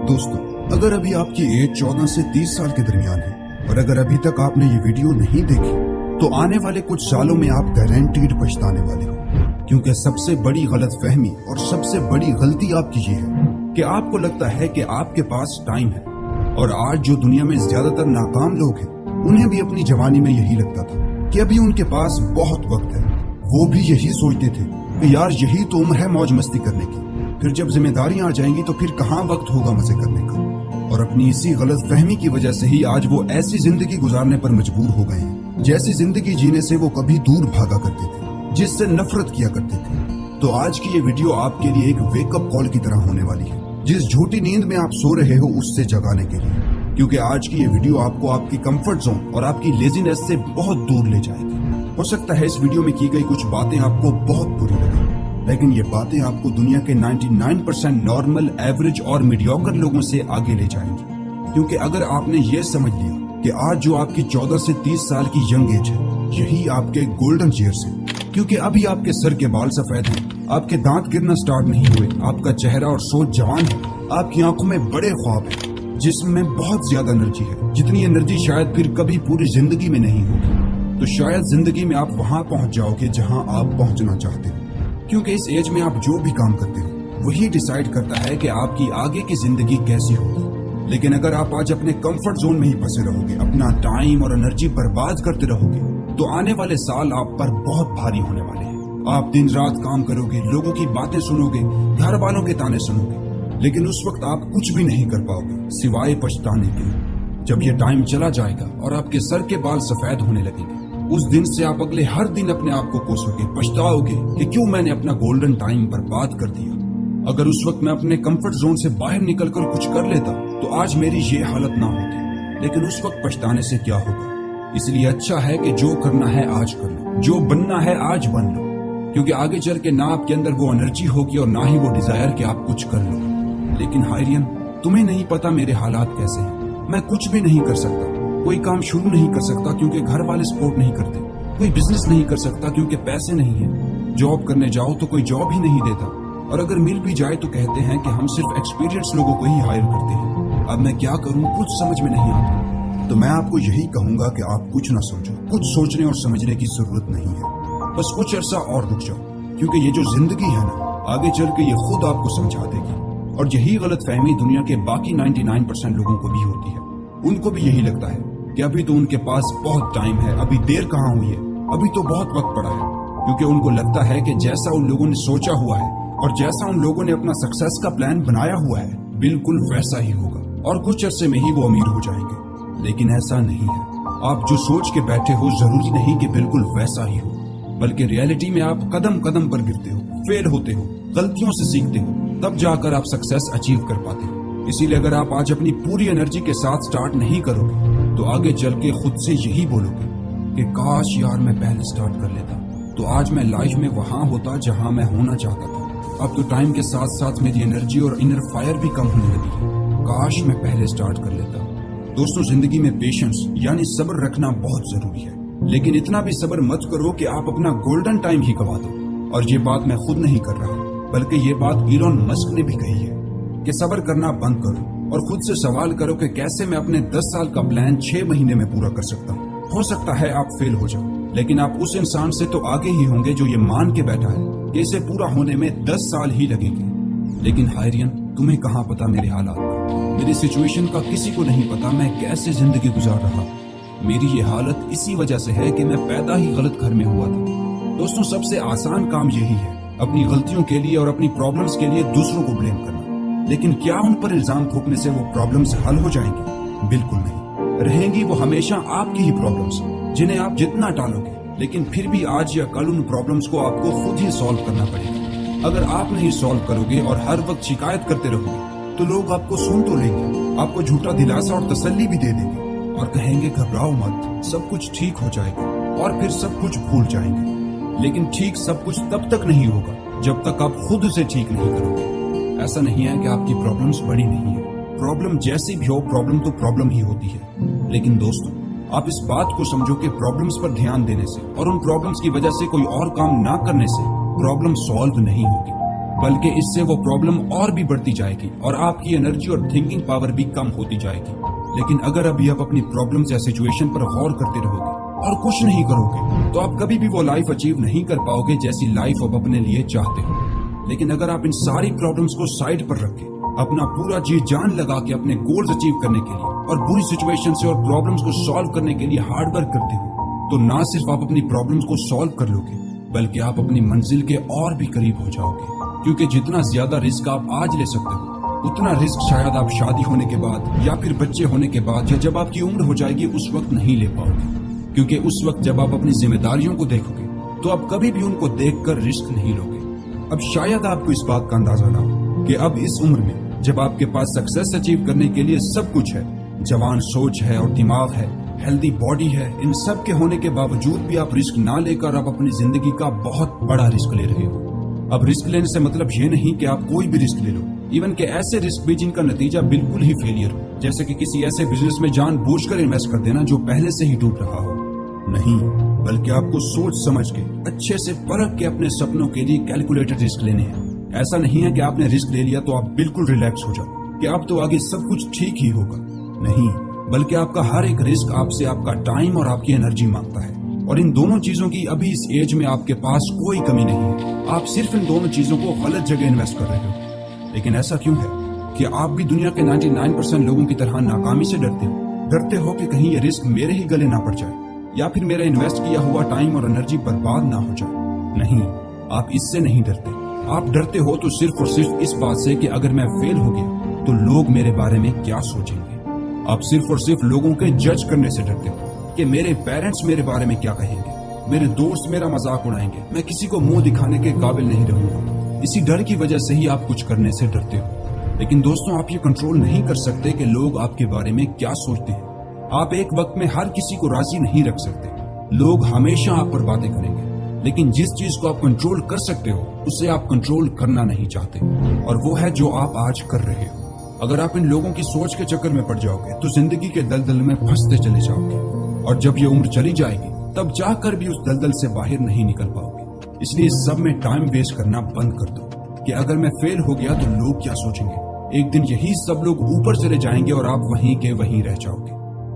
दोस्तों, अगर अभी आपकी एज 14 से 30 साल के दरमियान है और अगर अभी तक आपने ये वीडियो नहीं देखी तो आने वाले कुछ सालों में आप गारंटीड पछताने वाले हो, क्योंकि सबसे बड़ी गलत फहमी और सबसे बड़ी गलती आपकी ये है कि आपको लगता है कि आपके पास टाइम है। और आज जो दुनिया में ज्यादातर नाकाम लोग हैं, उन्हें भी अपनी जवानी में यही लगता था कि अभी उनके पास बहुत वक्त है। वो भी यही सोचते थे कि यार यही तो उम्र है मौज मस्ती करने की, फिर जब जिम्मेदारियां आ जाएंगी तो फिर कहाँ वक्त होगा मजे करने का। और अपनी इसी गलत फहमी की वजह से ही आज वो ऐसी जिंदगी गुजारने पर मजबूर हो गए हैं जैसी जिंदगी जीने से वो कभी दूर भागा करते थे, जिससे नफरत किया करते थे। तो आज की ये वीडियो आपके लिए एक वेकअप कॉल की तरह होने वाली है, जिस झूठी नींद में आप सो रहे हो उससे जगाने के लिए, क्योंकि आज की ये वीडियो आपको आपकी कंफर्ट जोन और आपकी लेजीनेस से बहुत दूर ले जाएगी। हो सकता है इस वीडियो में की गई कुछ बातें आपको बहुत बुरी लगे, लेकिन ये बातें आपको दुनिया के 99% नॉर्मल, एवरेज और मीडियोकर लोगों से आगे ले जाएंगी। क्योंकि अगर आपने ये समझ लिया कि आज जो आपकी 14 से 30 साल की यंग एज है, यही आपके गोल्डन ईयर्स है, क्योंकि अभी आपके सर के बाल सफेद हैं, आपके दांत गिरना स्टार्ट नहीं हुए, आपका चेहरा और सोच जवान है, आपकी आंखों में बड़े ख्वाब है, जिस्म में बहुत ज्यादा एनर्जी है, जितनी एनर्जी शायद फिर कभी पूरी जिंदगी में नहीं होगी। तो शायद जिंदगी में आप वहां पहुंच जाओगे जहां आप पहुंचना चाहते हो, क्योंकि इस एज में आप जो भी काम करते हो वही डिसाइड करता है कि आपकी आगे की जिंदगी कैसी होगी। लेकिन अगर आप आज अपने कंफर्ट जोन में ही फंसे रहोगे, अपना टाइम और एनर्जी बर्बाद करते रहोगे, तो आने वाले साल आप पर बहुत भारी होने वाले हैं। आप दिन रात काम करोगे, लोगों की बातें सुनोगे, घर वालों के ताने सुनोगे, लेकिन उस वक्त आप कुछ भी नहीं कर पाओगे सिवाय पछताने के। जब ये टाइम चला जाएगा और आपके सर के बाल सफेद होने लगेंगे, उस दिन से आप अगले हर दिन अपने आप को कोसोगे, पछताओगे कि क्यों मैंने अपना गोल्डन टाइम बर्बाद कर दिया। अगर उस वक्त मैं अपने कंफर्ट जोन से बाहर निकलकर कुछ कर लेता तो आज मेरी ये हालत ना होती। लेकिन उस वक्त पछताने से क्या होगा। इसलिए अच्छा है कि जो करना है आज कर लो, जो बनना है आज बन लो, क्योंकि आगे चल के ना आपके अंदर वो एनर्जी होगी और ना ही वो डिजायर कि आप कुछ कर लो। लेकिन हायरियन, तुम्हें नहीं पता मेरे हालात कैसे हैं। मैं कुछ भी नहीं कर सकता, कोई काम शुरू नहीं कर सकता क्योंकि घर वाले सपोर्ट नहीं करते, कोई बिजनेस नहीं कर सकता क्योंकि पैसे नहीं है, जॉब करने जाओ तो कोई जॉब ही नहीं देता, और अगर मिल भी जाए तो कहते हैं कि हम सिर्फ एक्सपीरियंस लोगों को ही हायर करते हैं। अब मैं क्या करूं, कुछ समझ में नहीं आता। तो मैं आपको यही कहूंगा कि आप कुछ ना सोचो, कुछ सोचने और समझने की जरूरत नहीं है। बस कुछ अरसा और रुक जाओ, क्योंकि ये जो जिंदगी है ना, आगे चल के ये खुद आपको समझा देगी। और यही गलत फहमी दुनिया के बाकी 99% लोगों को भी होती है। उनको भी यही लगता है कि अभी तो उनके पास बहुत टाइम है, अभी देर कहाँ हुई है, अभी तो बहुत वक्त पड़ा है, क्योंकि उनको लगता है कि जैसा उन लोगों ने सोचा हुआ है और जैसा उन लोगों ने अपना सक्सेस का प्लान बनाया हुआ है, बिल्कुल वैसा ही होगा और कुछ अरसे में ही वो अमीर हो जाएंगे। लेकिन ऐसा नहीं है। आप जो सोच के बैठे हो जरूरी नहीं कि बिल्कुल वैसा ही हो, बल्कि रियलिटी में आप कदम कदम पर गिरते हो, फेल होते हो, गलतियों से सीखते हो, तब जाकर आप सक्सेस अचीव कर पाते हो। इसीलिए अगर आप आज अपनी पूरी एनर्जी के साथ स्टार्ट नहीं करोगे तो आगे चल के खुद से यही बोलोगे कि काश यार मैं पहले स्टार्ट कर लेता, तो आज मैं लाइफ में वहां होता जहां मैं होना चाहता था। अब तो टाइम के साथ साथ मेरी एनर्जी और इनर फायर भी कम होने लगी है, काश मैं पहले स्टार्ट कर लेता। दोस्तों, जिंदगी में पेशेंस यानी सब्र रखना बहुत जरूरी है, लेकिन इतना भी सब्र मत करो कि आप अपना गोल्डन टाइम ही गवा दो। और ये बात मैं खुद नहीं कर रहा, बल्कि ये बात इलॉन मस्क ने भी कही है कि सब्र करना बंद करो और खुद से सवाल करो कि कैसे मैं अपने 10 साल का प्लान 6 महीने में पूरा कर सकता हूँ। हो सकता है आप फेल हो जाओ, लेकिन आप उस इंसान से तो आगे ही होंगे जो ये मान के बैठा है कि इसे पूरा होने में 10 साल ही लगेंगे। लेकिन हायरियन, तुम्हें कहाँ पता मेरे हालात का, मेरी सिचुएशन का किसी को नहीं पता मैं कैसे जिंदगी गुजार रहा। मेरी ये हालत इसी वजह से है कि मैं पैदा ही गलत घर में हुआ था। दोस्तों, सबसे आसान काम यही है अपनी गलतियों के लिए और अपनी प्रॉब्लम्स के लिए दूसरों को ब्लेम करना। लेकिन क्या उन पर इल्जाम थोपने से वो प्रॉब्लम्स हल हो जाएंगी? बिल्कुल नहीं। रहेंगी वो हमेशा आपकी ही प्रॉब्लम्स, जिन्हें आप जितना टालोगे, लेकिन फिर भी आज या कल उन प्रॉब्लम्स को आपको खुद ही सॉल्व करना पड़ेगा। अगर आप नहीं सॉल्व करोगे और हर वक्त शिकायत करते रहोगे तो लोग आपको सुन तो लेंगे, आपको झूठा दिलासा और तसल्ली भी दे देंगे और कहेंगे घबराओ मत, सब कुछ ठीक हो जाएगा, और फिर सब कुछ भूल जाएंगे। लेकिन ठीक सब कुछ तब तक नहीं होगा जब तक आप खुद उसे ठीक नहीं करोगे। ऐसा नहीं है कि आपकी प्रॉब्लम्स बड़ी नहीं है, प्रॉब्लम जैसी भी हो, प्रॉब्लम तो प्रॉब्लम ही होती है। लेकिन दोस्तों, आप इस बात को समझो कि प्रॉब्लम्स पर ध्यान देने से और उन प्रॉब्लम्स की वजह से कोई और काम ना करने से प्रॉब्लम सॉल्व नहीं होगी। बल्कि इससे वो प्रॉब्लम और भी बढ़ती जाएगी और आपकी एनर्जी और थिंकिंग पावर भी कम होती जाएगी। लेकिन अगर अभी आप अपनी प्रॉब्लम्स या सिचुएशन पर गौर करते रहोगे और कुछ नहीं करोगे तो आप कभी भी वो लाइफ अचीव नहीं कर पाओगे जैसी लाइफ आप अपने लिए चाहते हो। लेकिन अगर आप इन सारी प्रॉब्लम्स को साइड पर रख के अपना पूरा जी जान लगा के अपने गोल्स अचीव करने के लिए और बुरी सिचुएशन से और प्रॉब्लम्स को सॉल्व करने के लिए हार्ड वर्क करते हो तो ना सिर्फ आप अपनी प्रॉब्लम्स को सॉल्व कर लोगे बल्कि आप अपनी मंजिल के और भी करीब हो जाओगे। क्योंकि जितना ज्यादा रिस्क आप आज ले सकते हो उतना रिस्क शायद आप शादी होने के बाद या फिर बच्चे होने के बाद या जब आपकी उम्र हो जाएगी उस वक्त नहीं ले पाओगे। क्योंकि उस वक्त जब आप अपनी जिम्मेदारियों को देखोगे तो आप कभी भी उनको देखकर रिस्क नहीं लोगे। अब शायद आपको इस बात का अंदाजा ना हो कि अब इस उम्र में जब आपके पास सक्सेस अचीव करने के लिए सब कुछ है, जवान सोच है और दिमाग है, हेल्दी बॉडी है, इन सब के होने के बावजूद भी आप रिस्क ना लेकर आप अपनी जिंदगी का बहुत बड़ा रिस्क ले रहे हो। अब रिस्क लेने से मतलब ये नहीं कि आप कोई भी रिस्क ले लो, इवन के ऐसे रिस्क भी जिनका नतीजा बिल्कुल ही फेलियर हो, जैसे कि किसी ऐसे बिजनेस में जानबूझकर इन्वेस्ट कर देना जो पहले से ही टूट रहा हो। नहीं, बल्कि आपको सोच समझ के अच्छे से परख के अपने सपनों के लिए कैलकुलेटेड रिस्क लेने हैं। ऐसा नहीं है कि आपने रिस्क ले लिया तो आप बिल्कुल रिलैक्स हो जाओ कि अब तो आगे सब कुछ ठीक ही होगा। नहीं, बल्कि आपका हर एक रिस्क आपसे आपका टाइम और आपकी एनर्जी मांगता है और इन दोनों चीजों की अभी इस एज में आपके पास कोई कमी नहीं है। आप सिर्फ इन दोनों चीजों को गलत जगह इन्वेस्ट कर रहे हो। लेकिन ऐसा क्यों है कि आप भी दुनिया के 99% लोगों की तरह नाकामी से डरते हो कि कहीं ये रिस्क मेरे ही गले ना पड़ जाए या फिर मेरा इन्वेस्ट किया हुआ टाइम और एनर्जी बर्बाद ना हो जाए। नहीं, आप इससे नहीं डरते। आप डरते हो तो सिर्फ और सिर्फ इस बात से कि अगर मैं फेल हो गया तो लोग मेरे बारे में क्या सोचेंगे। आप सिर्फ और सिर्फ लोगों के जज करने से डरते हो कि मेरे पेरेंट्स मेरे बारे में क्या कहेंगे, मेरे दोस्त मेरा मजाक उड़ाएंगे, मैं किसी को मुंह दिखाने के काबिल नहीं रहूंगा। इसी डर की वजह से ही आप कुछ करने से डरते हो। लेकिन दोस्तों, आप ये कंट्रोल नहीं कर सकते कि लोग आपके बारे में क्या सोचते हैं। आप एक वक्त में हर किसी को राजी नहीं रख सकते। लोग हमेशा आप पर बातें करेंगे, लेकिन जिस चीज को आप कंट्रोल कर सकते हो उसे आप कंट्रोल करना नहीं चाहते, और वो है जो आप आज कर रहे हो। अगर आप इन लोगों की सोच के चक्कर में पड़ जाओगे तो जिंदगी के दलदल में फंसते चले जाओगे, और जब ये उम्र चली जाएगी तब जाकर भी उस दलदल से बाहर नहीं निकल पाओगे। इसलिए सब में टाइम वेस्ट करना बंद कर दो कि अगर मैं फेल हो गया तो लोग क्या सोचेंगे। एक दिन यही सब लोग ऊपर चले जाएंगे और आप वहीं के वहीं रह जाओगे।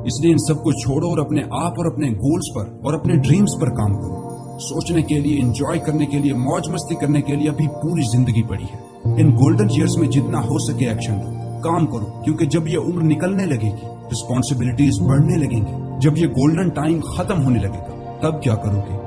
इसलिए इन सब को छोड़ो और अपने आप और अपने गोल्स पर और अपने ड्रीम्स पर काम करो। सोचने के लिए, एंजॉय करने के लिए, मौज मस्ती करने के लिए अभी पूरी जिंदगी पड़ी है। इन गोल्डन ईयर्स में जितना हो सके एक्शन लो, काम करो, क्योंकि जब ये उम्र निकलने लगेगी, रिस्पॉन्सिबिलिटीज बढ़ने लगेंगी, जब ये गोल्डन टाइम खत्म होने लगेगा, तब क्या करोगे?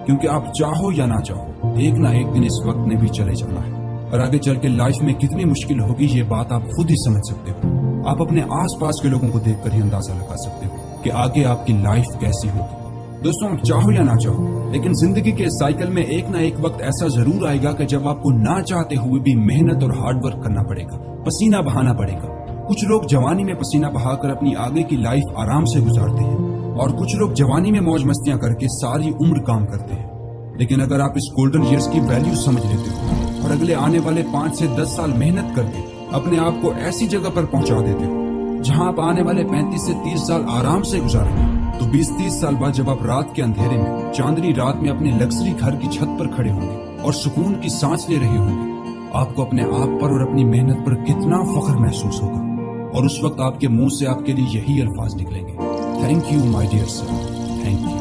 क्योंकि आप चाहो या ना चाहो, एक ना एक दिन इस वक्त में भी चले जाना है, और आगे चल के लाइफ में कितनी मुश्किल होगी ये बात आप खुद ही समझ सकते हो। आप अपने आसपास के लोगों को देखकर ही अंदाजा लगा सकते हो कि आगे आपकी लाइफ कैसी होगी। दोस्तों, आप चाहो या ना चाहो, लेकिन जिंदगी के साइकिल में एक ना एक वक्त ऐसा जरूर आएगा कि जब आपको ना चाहते हुए भी मेहनत और हार्ड वर्क करना पड़ेगा, पसीना बहाना पड़ेगा। कुछ लोग जवानी में पसीना बहाकर अपनी आगे की लाइफ आराम से गुजारते हैं, और कुछ लोग जवानी में मौज मस्तियां करके सारी उम्र काम करते हैं। लेकिन अगर आप इस गोल्डन ईयर्स की वैल्यू समझ लेते हो और अगले आने वाले 5 से 10 साल मेहनत करके अपने आप को ऐसी जगह पर पहुंचा देते हो जहां आप आने वाले 35 से 30 साल आराम से गुजारेंगे, तो 20-30 साल बाद जब आप रात के अंधेरे में, चांदनी रात में अपने लग्जरी घर की छत पर खड़े होंगे और सुकून की सांस ले रहे होंगे, आपको अपने आप पर और अपनी मेहनत पर कितना फख्र महसूस होगा। और उस वक्त आपके मुंह से आपके लिए यही अल्फाज निकलेंगे, thank you my dear sir, thank you.